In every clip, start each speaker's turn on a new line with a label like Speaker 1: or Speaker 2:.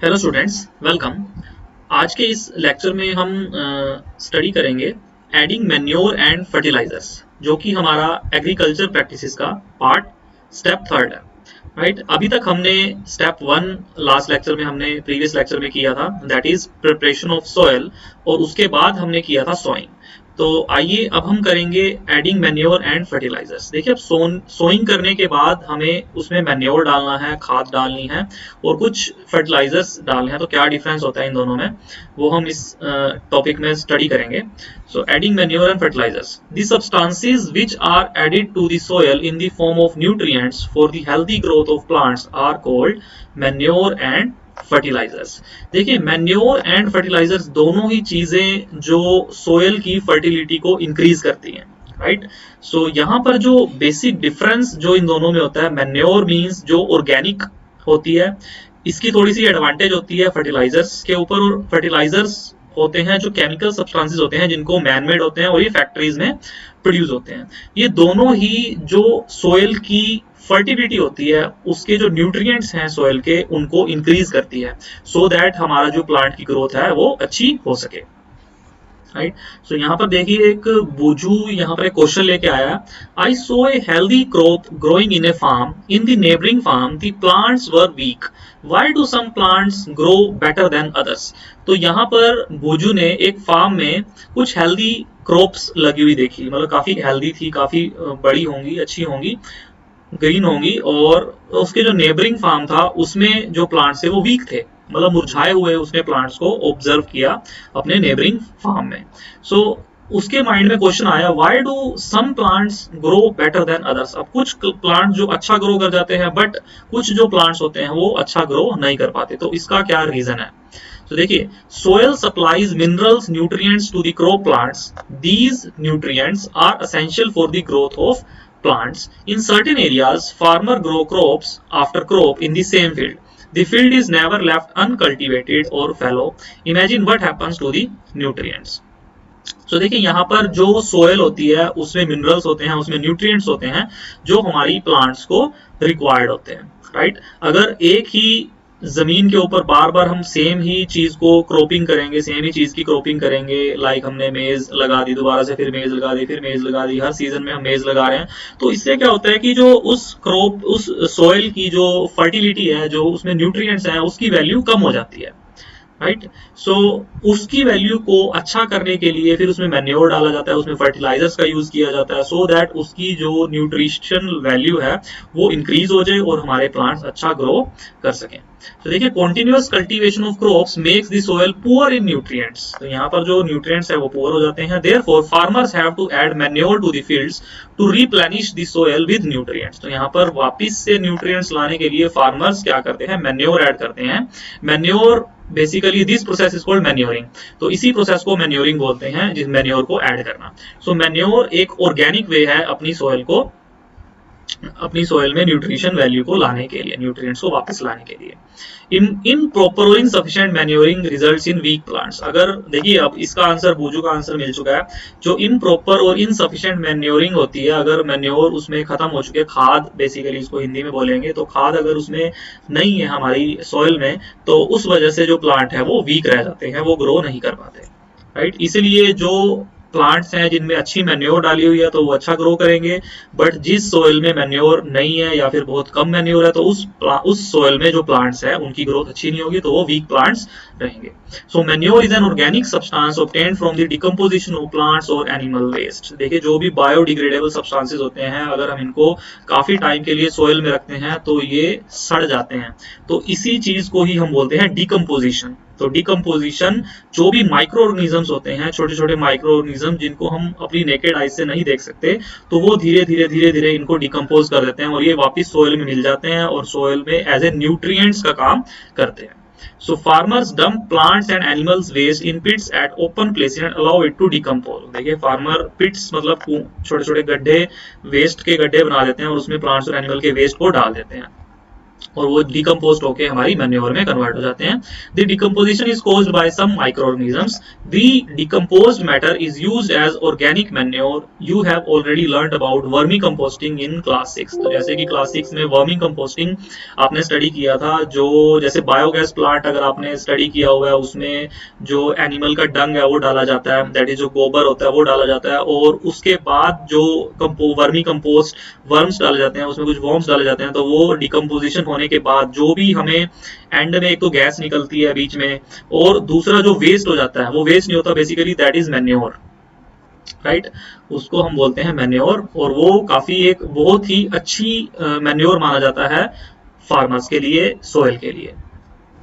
Speaker 1: Hello students, welcome. आज के इस लेक्चर में हम स्टडी करेंगे एडिंग मैन्योर एंड फर्टिलाइजर्स, जो कि हमारा एग्रीकल्चर प्रैक्टिसेस का पार्ट स्टेप थर्ड है। राइट, अभी तक हमने स्टेप वन लास्ट लेक्चर में हमने प्रीवियस लेक्चर में किया था, that is preparation of soil, और उसके बाद हमने किया था सोइंग। तो आइए अब हम करेंगे एडिंग मैन्योर एंड फर्टिलाइजर्स। देखिए, अब सोइंग करने के बाद हमें उसमें मैन्योर डालना है, खाद डालनी है और कुछ फर्टिलाइजर्स डालने हैं। तो क्या डिफरेंस होता है इन दोनों में, वो हम इस टॉपिक में स्टडी करेंगे। So adding manure and fertilizers, the substances which are added to the soil in the form of nutrients for the healthy growth of plants are called manure and fertilizers. देखिए, manure and fertilizers दोनों ही चीजें जो soil की fertility को increase करती हैं। Right, सो यहाँ पर जो बेसिक डिफरेंस जो इन दोनों में होता है, मैन्योर मींस जो ऑर्गेनिक होती है, इसकी थोड़ी सी एडवांटेज होती है फर्टिलाइजर्स के ऊपर। और फर्टिलाइजर्स होते हैं जो केमिकल सब्सटेंसेस होते हैं जिनको मैनमेड होते हैं और ये फैक्ट्रीज में प्रोड्यूस होते हैं। ये दोनों ही जो सोयल की फर्टिलिटी होती है, उसके जो न्यूट्रिएंट्स हैं सोयल के, उनको इंक्रीज करती है, सो दैट हमारा जो प्लांट की ग्रोथ है वो अच्छी हो सके। राइट, सो यहाँ पर देखिए, एक बुजू यहाँ पर एक क्वेश्चन लेके आया। I saw a healthy growth growing in a farm, in the neighbouring farm the plants were weak, why do some plants grow better than others. तो यहाँ पर बुजू ने एक फार्म में कुछ हेल्दी क्रॉप्स लगी हुई देखी, मतलब काफी हेल्दी थी, काफी बड़ी होंगी, अच्छी होंगी, ग्रीन होंगी, और उसके जो नेबरिंग फार्म था उसमें जो प्लांट्स थे वो वीक थे, मतलब मुरझाए हुए उसने प्लांट्स को ऑब्जर्व किया अपने नेबरिंग फार्म में। सो उसके माइंड में क्वेश्चन आया, why do some plants grow better than others. अब कुछ प्लांट जो अच्छा ग्रो कर जाते हैं, बट कुछ जो प्लांट्स होते हैं वो अच्छा ग्रो नहीं कर पाते, तो इसका क्या रीजन है। तो देखिए, soil supplies minerals, nutrients to the crop plants. These nutrients are essential for the growth of plants. In certain areas, farmer grow crops after crop in the same field. The field is never left uncultivated or fallow. Imagine what happens to the nutrients. तो देखिए, यहाँ पर जो soil होती है उसमें minerals होते हैं, उसमें न्यूट्रिएंट्स होते हैं जो हमारी प्लांट्स को रिक्वायर्ड होते हैं। राइट, अगर एक ही जमीन के ऊपर बार बार हम सेम ही चीज को क्रॉपिंग करेंगे, सेम ही चीज की क्रॉपिंग करेंगे, लाइक हमने मेज लगा दी, दोबारा से फिर मेज लगा दी, फिर मेज लगा दी, हर सीजन में हम मेज लगा रहे हैं, तो इससे क्या होता है कि जो उस क्रॉप, उस सोयल की जो फर्टिलिटी है, जो उसमें न्यूट्रिएंट्स हैं, उसकी वैल्यू कम हो जाती है। राइट, सो उसकी वैल्यू को अच्छा करने के लिए फिर उसमें मैन्योर डाला जाता है, उसमें फर्टिलाइजर्स का यूज किया जाता है, सो दैट उसकी जो न्यूट्रिशन वैल्यू है वो इंक्रीज हो जाए और हमारे प्लांट्स अच्छा ग्रो कर सकें। तो देखिए, continuous cultivation of crops makes the soil poor in nutrients. तो यहाँ पर जो न्यूट्रिएंट्स है वो पुअर हो जाते हैं। Therefore farmers have to add manure to the fields to replenish the soil with nutrients. तो यहाँ पर वापस से न्यूट्रिएंट्स लाने के लिए फार्मर्स क्या करते हैं, मैन्योर ऐड करते हैं। Manure basically this process is called manuring. तो इसी प्रोसेस को मैन्योरिंग बोलते हैं, जिस मैन्योर को ऐड करना। सो मैन्योर एक ऑर्गेनिक वे है अपनी सोइल को, अपनी सोइल में न्यूट्रिशन वैल्यू को लाने के लिए, न्यूट्रिएंट्स को वापस लाने के लिए। इन प्रॉपर और insufficient manuring results in weak plants. अगर देखिए, अब इसका आंसर, बूजू का आंसर मिल चुका है। जो इनप्रॉपर और इनसफिशिएंट मैन्योरिंग होती है, अगर मैन्योर उसमें खत्म हो चुके, खाद बेसिकली इसको हिंदी में बोलेंगे, तो खाद अगर उसमें नहीं है हमारी सोइल में, तो उस वजह से जो प्लांट है वो वीक रह जाते हैं, वो ग्रो नहीं कर पाते। राइट, इसलिए जो प्लांट्स हैं जिनमें अच्छी मैन्योर डाली हुई है तो वो अच्छा ग्रो करेंगे, बट जिस सोइल में मैन्योर नहीं है या फिर बहुत कम मैन्योर है, तो उस सोइल में जो प्लांट्स है उनकी ग्रोथ अच्छी नहीं होगी, तो वो वीक प्लांट्स रहेंगे। So manure is an organic substance obtained from the decomposition of plants और एनिमल वेस्ट। देखिए, जो भी बायोडिग्रेडेबल सब्सटेंसेस होते हैं, अगर हम इनको काफी टाइम के लिए सोइल में रखते हैं तो ये सड़ जाते हैं, तो इसी चीज को ही हम बोलते हैं डिकम्पोजिशन। तो डिकम्पोजिशन, जो भी माइक्रो ऑर्गेनिजम्स होते हैं, छोटे छोटे माइक्रो ऑर्गेनिज्म जिनको हम अपनी नेकेड आई से नहीं देख सकते, तो वो धीरे धीरे इनको डिकम्पोज कर देते हैं और ये वापस सोइल में मिल जाते हैं और सोइल में एज ए न्यूट्रिएंट्स का काम करते हैं। So farmers dump plants and animals waste in pits at open places and allow it to decompose. देखिए, फार्मर पिट्स मतलब छोटे छोटे गड्ढे, वेस्ट के गड्ढे बना देते हैं और उसमें प्लांट्स और एनिमल के वेस्ट को डाल देते हैं। और वो डिकम्पोज होके हमारी मैन्योर में कन्वर्ट हो जाते हैं। The decomposition is caused by some microorganisms. The decomposed matter is used as organic manure. You have already learned about vermicomposting in class 6। तो जैसे कि क्लास 6 में वर्मी कंपोस्टिंग आपने स्टडी किया था, जो जैसे बायोगैस प्लांट अगर आपने स्टडी किया हुआ है, उसमें जो एनिमल का डंग है वो डाला जाता है, दैट इज जो गोबर होता है वो डाला जाता है, और उसके बाद जो वर्मी कंपोस्ट वर्म्स डाले जाते हैं, उसमें कुछ वर्म्स डाले जाते हैं, तो वो डिकम्पोजिशन होने के बाद जो भी हमें एंड में एक तो गैस निकलती है बीच में, और दूसरा जो वेस्ट हो जाता है वो वेस्ट नहीं होता basically, that is manure, right. उसको हम बोलते हैं मैन्योर, और वो काफी एक बहुत ही अच्छी मैन्योर माना जाता है फार्मर्स के लिए, सोयल के लिए,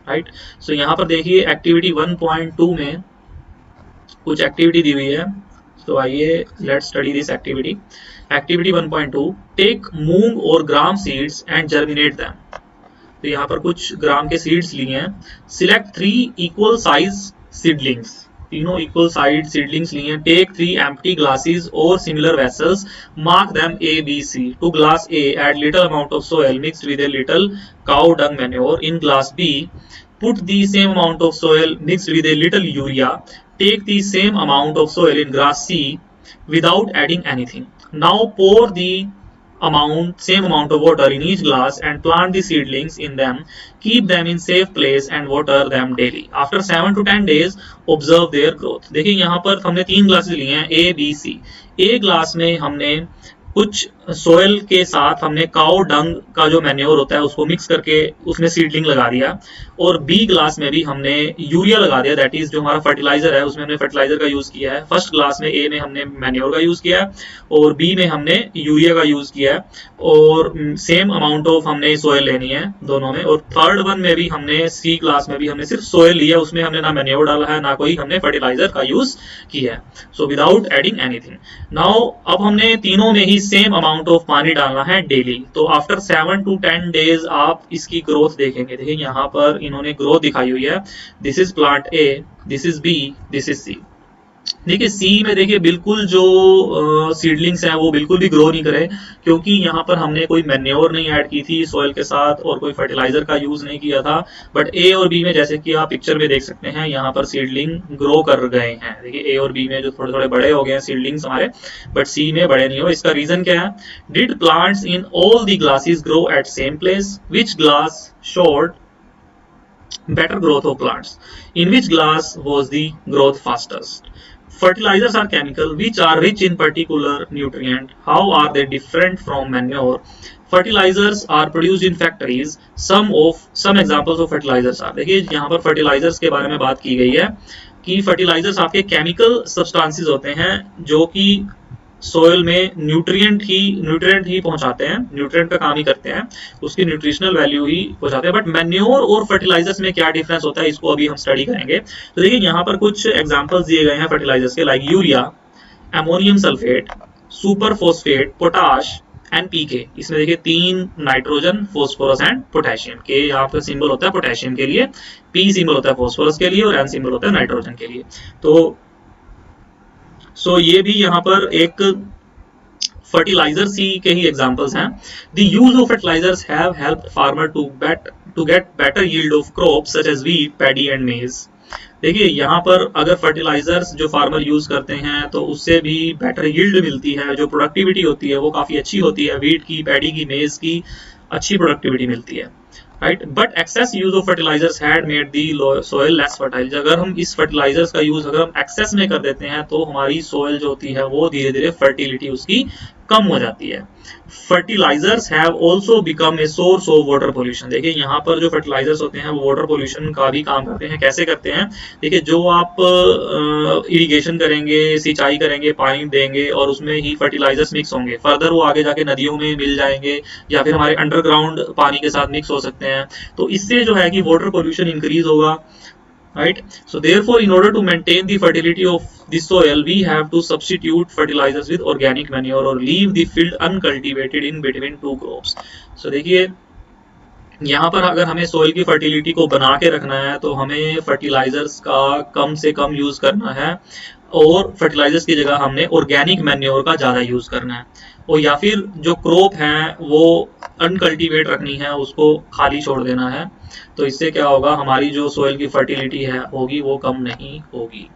Speaker 1: राइट। सो यहाँ पर देखिए एक्टिविटी 1.2 में कुछ एक्टिविटी दी हुई है, तो आइए let's study this activity. Activity 1.2, take moong और gram seeds and germinate them. तो यहाँ पर कुछ ग्राम के सीड्स लिए हैं। सिलेक्ट 3 इक्वल साइज सीडलिंग्स, तीनों इक्वल साइज सीडलिंग्स लिए हैं। टेक 3 एम्प्टी ग्लासेस और similar vessels, mark them A, B, C. To glass A, add little amount of soil mixed with a little cow dung manure. In glass B, put the same amount of soil mixed with a little urea. Take the same amount of soil in glass C without adding anything. Now pour the same amount of water in each glass and plant the seedlings in them. Keep them in safe place and water them daily. After 7 to 10 days, observe their growth. देखिए यहाँ पर हमने 3 glasses लिए हैं, A, B, C. A glass में हमने कुछ soil के साथ हमने काउ डंग का जो मैन्योर होता है उसको मिक्स करके उसमें सीडलिंग लगा दिया, और बी ग्लास में भी हमने यूरिया लगा दिया, दैट इज जो हमारा फर्टिलाइजर है उसमें हमने फर्टिलाइजर का यूज किया है। फर्स्ट ग्लास में ए में हमने मैन्योर का यूज किया है और बी में हमने यूरिया का यूज किया है, और सेम अमाउंट ऑफ हमने सोयल लेनी है दोनों में। और थर्ड वन में भी हमने सी क्लास में भी हमने सिर्फ सोयल लिया, उसमें हमने ना मैन्योर डाला है ना कोई हमने फर्टिलाइजर का यूज किया है, so without adding anything. Now अब हमने तीनों में ही सेम अमाउंट ऑफ पानी डालना है डेली। तो आफ्टर 7 to 10 डेज आप इसकी ग्रोथ देखेंगे। देखिए यहाँ पर इन्होंने ग्रोथ दिखाई हुई है, this is plant A, this is B, this is C. देखिए सी में देखिए बिल्कुल जो सीडलिंग्स हैं वो बिल्कुल भी ग्रो नहीं करे, क्योंकि यहाँ पर हमने कोई मैन्योर नहीं ऐड की थी सॉइल के साथ और कोई फर्टिलाइजर का यूज नहीं किया था। बट ए और बी में जैसे कि आप पिक्चर में देख सकते हैं यहाँ पर सीडलिंग ग्रो कर गए हैं। देखिए ए और बी में जो थोड़े थोड़े बड़े हो गए हैं सीडलिंग्स हमारे, बट सी में बड़े नहीं हो। इसका रीजन क्या है? Did plants in all the glasses grow at same place? Which glass showed better growth of plants? In which glass was the growth fastest? Fertilizers are chemical which are rich in particular nutrient. How are they different from manure? Fertilizers are produced in factories. Some examples of fertilizers are, देखिए यहाँ पर fertilizers के बारे में बात की गई है कि fertilizers आपके chemical substances होते हैं जो कि सोयल में न्यूट्रिएंट ही पहुंचाते हैं, न्यूट्रिएंट का काम ही करते हैं, उसकी न्यूट्रिशनल वैल्यू ही पहुंचाते हैं। बट मैन्योर और फर्टिलाइजर्स में क्या डिफरेंस होता है इसको अभी हम स्टडी करेंगे। तो देखिए यहाँ पर कुछ एग्जांपल्स दिए गए हैं फर्टिलाइजर्स के, like urea, ammonium sulphate, super phosphate, potash, NPK. इसमें देखिए 3 नाइट्रोजन, फोस्फोरस एंड पोटेशियम के यहाँ पे सिंबल होता है पोटेशियम के लिए, पी सिंबल होता है फोस्फोरस के लिए और एन सिंबल होता है नाइट्रोजन के लिए। तो ये भी यहाँ पर एक फर्टिलाइजर सी के ही एग्जांपल्स हैं। The use of fertilizers have helped farmer to get better yield of crops such as wheat, paddy and maize. देखिए यहाँ पर अगर फर्टिलाइजर्स जो फार्मर यूज करते हैं तो उससे भी बेटर यील्ड मिलती है, जो प्रोडक्टिविटी होती है वो काफी अच्छी होती है, व्हीट की, पैडी की, मेज की अच्छी प्रोडक्टिविटी मिलती है, right. But excess use of fertilizers had made the soil less fertile. अगर हम इस फर्टिलाइजर्स का यूज अगर हम एक्सेस में कर देते हैं तो हमारी सोयल जो होती है वो धीरे धीरे फर्टिलिटी उसकी कम हो जाती है। Fertilizers have also become a source of water pollution. देखिए यहाँ पर जो फर्टिलाइजर्स होते हैं वो वाटर पोल्यूशन का भी काम करते हैं। कैसे करते हैं? देखिए जो आप इरिगेशन करेंगे, सिंचाई करेंगे, पानी देंगे और उसमें ही फर्टिलाइजर्स मिक्स होंगे, फर्दर वो आगे जाके नदियों में मिल जाएंगे या फिर हमारे अंडरग्राउंड पानी के साथ मिक्स हो सकते हैं, तो इससे जो है कि वाटर पोल्यूशन इंक्रीज होगा, right? So therefore in order to maintain the fertility of the soil we have to substitute fertilizers with organic manure or leave the field uncultivated in between two crops. So देखिए यहाँ पर अगर हमें soil की fertility को बना के रखना है तो हमें फर्टिलाइजर्स का कम से कम यूज करना है और फर्टिलाइजर्स की जगह हमने ऑर्गेनिक मैन्योर का ज्यादा यूज करना है। और या फिर जो क्रॉप है वो अनकल्टिवेट रखनी है, उसको खाली छोड़ देना है, तो इससे क्या होगा, हमारी जो सोइल की फर्टिलिटी है होगी वो कम नहीं होगी,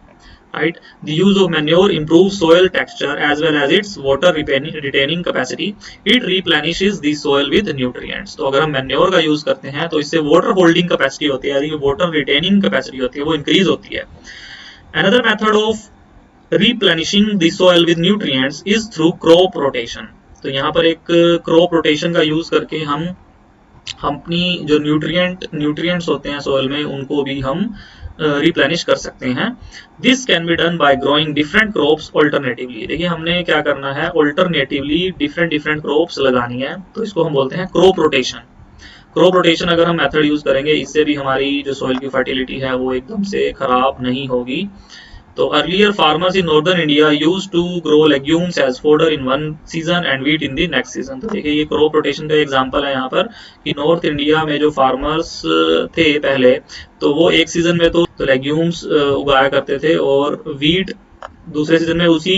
Speaker 1: right? The use of manure improves soil texture as well as its water retaining capacity. It replenishes the soil with nutrients. तो अगर हम manure का use करते हैं तो इससे water holding capacity होती है, यानी water retaining capacity होती है, वो increase होती है. Another method of replenishing the soil with nutrients is through crop rotation. तो यहाँ पर एक crop rotation का use करके हम अपनी जो न्यूट्रिएंट्स होते हैं सोइल में उनको भी हम रिप्लेनिश कर सकते हैं. This can be done by growing different crops alternatively. देखिए हमने क्या करना है, ऑल्टरनेटिवली डिफरेंट क्रॉप्स लगानी है, तो इसको हम बोलते हैं क्रॉप रोटेशन. क्रॉप रोटेशन अगर हम मेथड यूज करेंगे, इससे भी हमारी जो सोइल की फर्टिलिटी है वो एकदम से खराब नहीं होगी. तो earlier farmers in northern India used to grow legumes as fodder in one season and wheat in the next season. तो देखिए ये क्रॉप रोटेशन का एग्जांपल है यहाँ पर कि नॉर्थ इंडिया में जो फार्मर्स थे पहले, तो वो एक सीजन में तो लेग्यूम्स उगाया करते थे और व्हीट दूसरे सीजन में उसी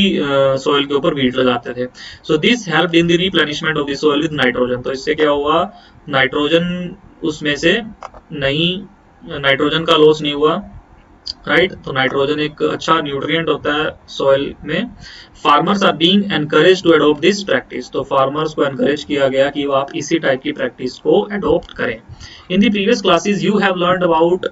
Speaker 1: सोइल के ऊपर व्हीट लगाते थे. So this helped in the replenishment of the soil with nitrogen. तो इससे क्या हुआ, नाइट्रोजन उसमें से नहीं, नाइट्रोजन का लॉस नहीं हुआ, राइट. तो नाइट्रोजन एक अच्छा न्यूट्रिएंट होता है सॉइल में. Farmers are being encourage to adopt this practice. तो फार्मर्स को एनकरेज किया गया कि आप इसी टाइप की प्रैक्टिस को अडॉप्ट करें. In the previous classes you have learned about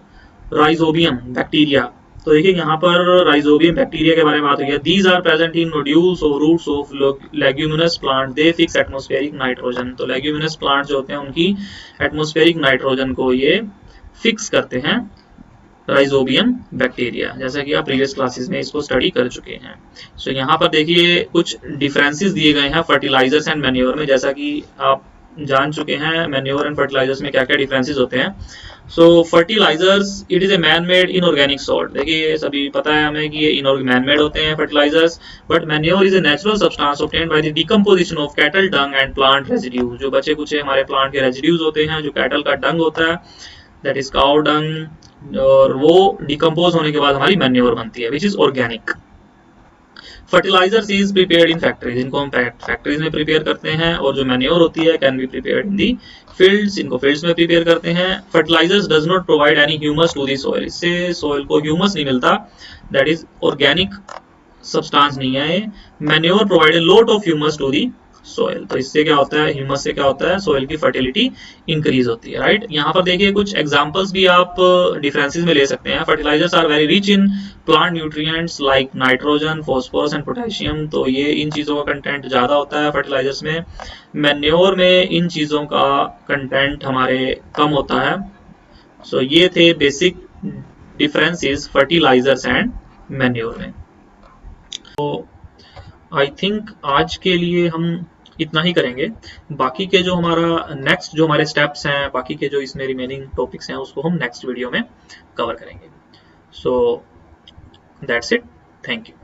Speaker 1: rhizobium bacteria. तो देखिए यहाँ पर राइजोबियम बैक्टीरिया के बारे में बात हुई है. These are present in nodules और roots of leguminous plant. They fix atmospheric nitrogen. तो लेग्यूमिनस प्लांट जो होते हैं उनकी एटमॉस्फेरिक नाइट्रोजन को ये फिक्स करते हैं, राइजोबियम बैक्टीरिया, जैसा कि आप प्रीवियस क्लासेस में इसको स्टडी कर चुके हैं. सो यहाँ पर देखिए कुछ डिफरेंसेस दिए गए हैं फर्टिलाइजर्स एंड मैन्योर में, जैसा कि आप जान चुके हैं मैन्योर एंड फर्टिलाइजर्स में क्या क्या डिफरेंसेस होते हैं. So fertilizers it is a man made inorganic salt. देखिए सभी पता है हमें कि ये मैन मेड होते हैं fertilizers, but manure is a natural substance obtained by the decomposition of cattle dung and plant residues. जो बचे कुछ हमारे प्लांट के रेजिड्यूज होते हैं, जो कैटल का डंग होता है, दैट इज काउ डंग, और वो डिकम्पोज होने के बाद हमारी मैन्योर बनती है, which is organic. Fertilizers is prepared in factories. इनको हम फैक्ट्रीज में प्रिपेयर करते हैं, और जो मैन्योर होती है can be prepared in the fields. इनको फील्ड्स में प्रिपेयर करते हैं. Fertilizers does not provide any humus to the soil. इससे सॉइल को ह्यूमस नहीं मिलता, दैट इज ऑर्गेनिक सब्सटेंस नहीं है. Manure provide a lot of humus to the soil. तो इससे क्या होता है, ह्यूमस से क्या होता है, सोइल की फर्टिलिटी इंक्रीज होती है, राइट. यहाँ पर देखिए कुछ एग्जांपल्स भी आप डिफरेंसेस में ले सकते हैं. Fertilizers are very rich in plant nutrients like nitrogen, phosphorus and potassium. तो ये इन चीजों का कंटेंट ज्यादा होता है फर्टिलाइजर्स में. मैन्योर में इन चीजों का कंटेंट हमारे कम होता है. सो ये थे basic differences fertilizers and manure में. तो आई थिंक आज के लिए हम इतना ही करेंगे. बाकी के जो हमारा नेक्स्ट जो हमारे स्टेप्स हैं, बाकी के जो इसमें रिमेनिंग टॉपिक्स हैं, उसको हम नेक्स्ट वीडियो में कवर करेंगे. So that's it. Thank you.